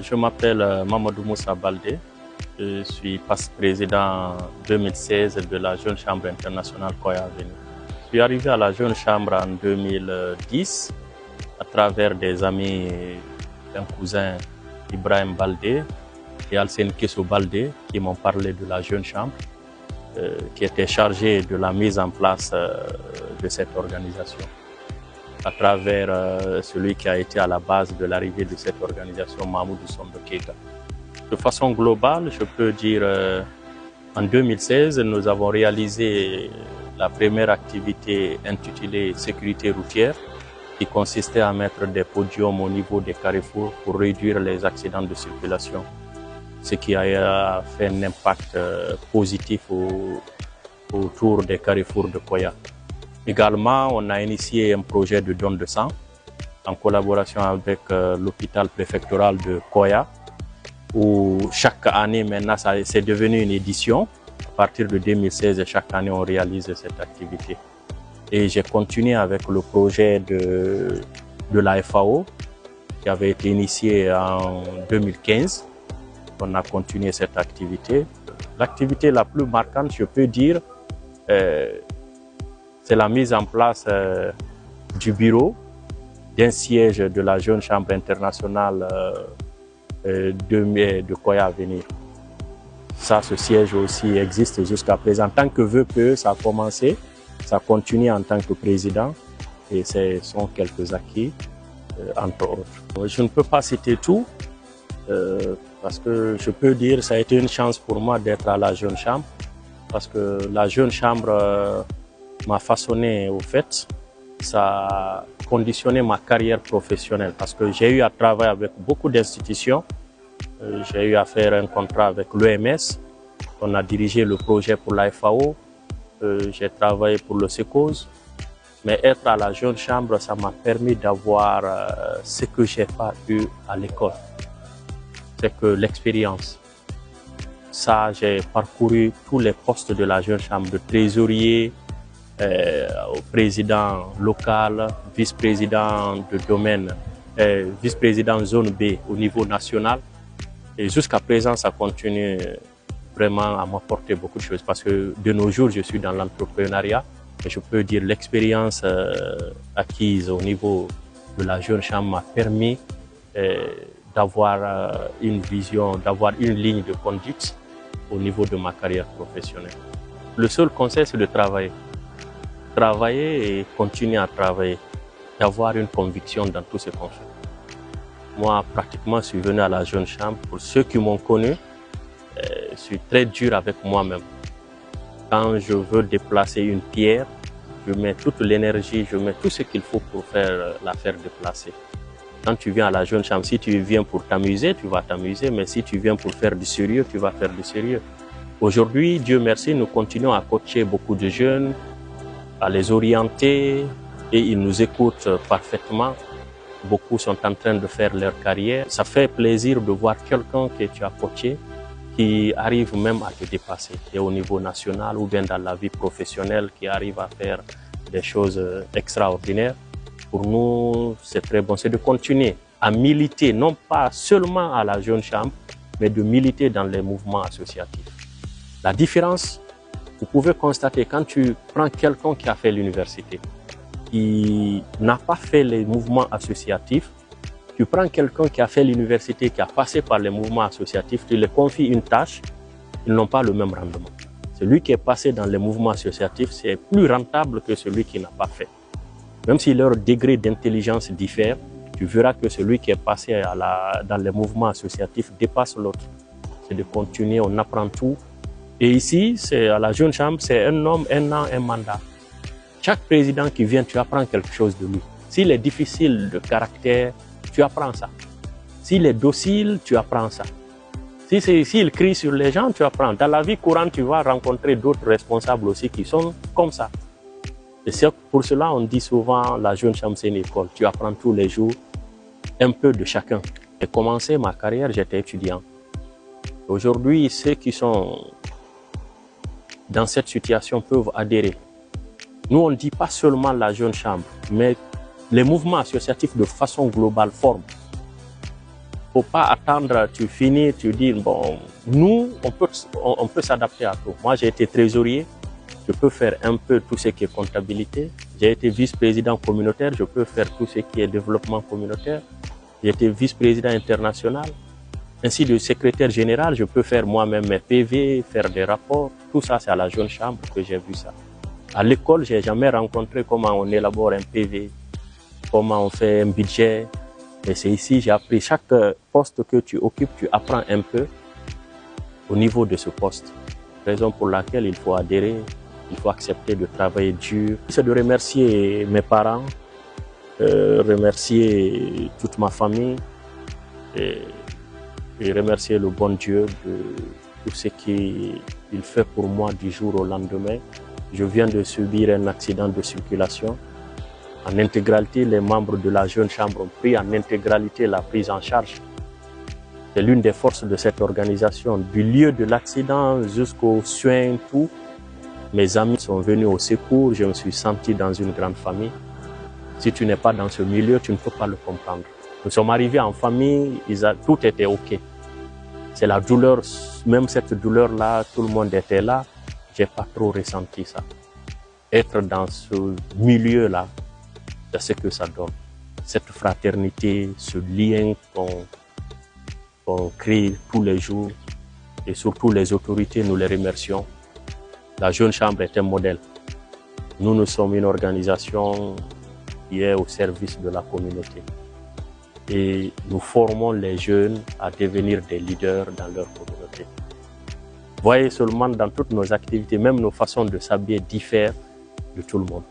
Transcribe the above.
Je m'appelle Mamadou Moussa Baldé. Je suis président 2016 de la Jeune Chambre internationale Koya Avenir. Je suis arrivé à la Jeune Chambre en 2010 à travers des amis d'un cousin, Ibrahim Baldé, et Alsen Kesso Baldé, qui m'ont parlé de la Jeune Chambre, qui était chargée de la mise en place de cette organisation. À travers celui qui a été à la base de l'arrivée de cette organisation, Mahmoudou Sondo Keita. De façon globale, je peux dire en 2016, nous avons réalisé la première activité intitulée sécurité routière, qui consistait à mettre des podiums au niveau des carrefours pour réduire les accidents de circulation, ce qui a fait un impact positif autour des carrefours de Koya. Également, on a initié un projet de don de sang en collaboration avec l'hôpital préfectoral de Koya, où chaque année maintenant, c'est devenu une édition. À partir de 2016, chaque année, on réalise cette activité. Et j'ai continué avec le projet de la FAO qui avait été initié en 2015. On a continué cette activité. L'activité la plus marquante, je peux dire, c'est la mise en place du bureau d'un siège de la Jeune Chambre internationale de Koya Avenir. Ça, ce siège aussi existe jusqu'à présent. En tant que VPE, ça a commencé, ça continue en tant que président et ce sont quelques acquis, entre autres. Je ne peux pas citer tout parce que je peux dire que ça a été une chance pour moi d'être à la Jeune Chambre parce que la Jeune Chambre m'a façonné au fait, ça a conditionné ma carrière professionnelle parce que j'ai eu à travailler avec beaucoup d'institutions. J'ai eu à faire un contrat avec l'OMS, on a dirigé le projet pour la FAO, j'ai travaillé pour le SECOS, mais être à la Jeune Chambre, ça m'a permis d'avoir ce que j'ai pas eu à l'école, c'est que l'expérience. Ça, j'ai parcouru tous les postes de la Jeune Chambre, de trésorier, au président local, vice-président de domaine, vice-président zone B au niveau national. Et jusqu'à présent, ça continue vraiment à m'apporter beaucoup de choses parce que de nos jours, je suis dans l'entrepreneuriat et je peux dire l'expérience acquise au niveau de la Jeune Chambre m'a permis d'avoir une vision, d'avoir une ligne de conduite au niveau de ma carrière professionnelle. Le seul conseil, c'est de travailler. Travailler et continuer à travailler, d'avoir une conviction dans tout ce qu'on fait. Moi, pratiquement, je suis venu à la Jeune Chambre. Pour ceux qui m'ont connu, je suis très dur avec moi-même. Quand je veux déplacer une pierre, je mets toute l'énergie, je mets tout ce qu'il faut pour la faire déplacer. Quand tu viens à la Jeune Chambre, si tu viens pour t'amuser, tu vas t'amuser, mais si tu viens pour faire du sérieux, tu vas faire du sérieux. Aujourd'hui, Dieu merci, nous continuons à coacher beaucoup de jeunes, à les orienter et ils nous écoutent parfaitement. Beaucoup sont en train de faire leur carrière. Ça fait plaisir de voir quelqu'un que tu as coaché qui arrive même à te dépasser, et au niveau national ou bien dans la vie professionnelle, qui arrive à faire des choses extraordinaires. Pour nous, c'est très bon. C'est de continuer à militer, non pas seulement à la Jeune Chambre, mais de militer dans les mouvements associatifs. La différence, vous pouvez constater quand tu prends quelqu'un qui a fait l'université, qui n'a pas fait les mouvements associatifs, tu prends quelqu'un qui a fait l'université, qui a passé par les mouvements associatifs, tu lui confies une tâche, ils n'ont pas le même rendement. Celui qui est passé dans les mouvements associatifs, c'est plus rentable que celui qui n'a pas fait. Même si leur degré d'intelligence diffère, tu verras que celui qui est passé dans les mouvements associatifs dépasse l'autre. C'est de continuer, on apprend tout. Et ici, c'est à la Jeune Chambre, c'est un homme, un an, un mandat. Chaque président qui vient, tu apprends quelque chose de lui. S'il est difficile de caractère, tu apprends ça. S'il est docile, tu apprends ça. S'il crie sur les gens, tu apprends. Dans la vie courante, tu vas rencontrer d'autres responsables aussi qui sont comme ça. Et c'est pour cela on dit souvent la Jeune Chambre, c'est une école. Tu apprends tous les jours un peu de chacun. J'ai commencé ma carrière, j'étais étudiant. Aujourd'hui, ceux qui sont dans cette situation peuvent adhérer. Nous, on ne dit pas seulement la Jeune Chambre, mais les mouvements associatifs de façon globale forment. Faut pas attendre, tu finis, tu dis, bon, nous, on peut s'adapter à tout. Moi, j'ai été trésorier, je peux faire un peu tout ce qui est comptabilité. J'ai été vice-président communautaire, je peux faire tout ce qui est développement communautaire. J'ai été vice-président international. Ainsi, de secrétaire général, je peux faire moi-même mes PV, faire des rapports. Tout ça, c'est à la jeune chambre que j'ai vu ça. À l'école, j'ai jamais rencontré comment on élabore un PV, comment on fait un budget. Et c'est ici, j'ai appris chaque poste que tu occupes, tu apprends un peu au niveau de ce poste. Raison pour laquelle il faut adhérer, il faut accepter de travailler dur. C'est de remercier mes parents, remercier toute ma famille et remercier le bon Dieu de tout ce qu'il fait pour moi du jour au lendemain. Je viens de subir un accident de circulation. En intégralité, les membres de la jeune chambre ont pris en intégralité la prise en charge. C'est l'une des forces de cette organisation. Du lieu de l'accident jusqu'aux soins, tout. Mes amis sont venus au secours, je me suis senti dans une grande famille. Si tu n'es pas dans ce milieu, tu ne peux pas le comprendre. Nous sommes arrivés en famille, tout était OK. C'est la douleur, même cette douleur-là, tout le monde était là. Je n'ai pas trop ressenti ça. Être dans ce milieu-là, c'est ce que ça donne. Cette fraternité, ce lien qu'on crée tous les jours. Et surtout les autorités, nous les remercions. La jeune chambre est un modèle. Nous sommes une organisation qui est au service de la communauté. Et nous formons les jeunes à devenir des leaders dans leur communauté. Voyez seulement dans toutes nos activités, même nos façons de s'habiller diffèrent de tout le monde.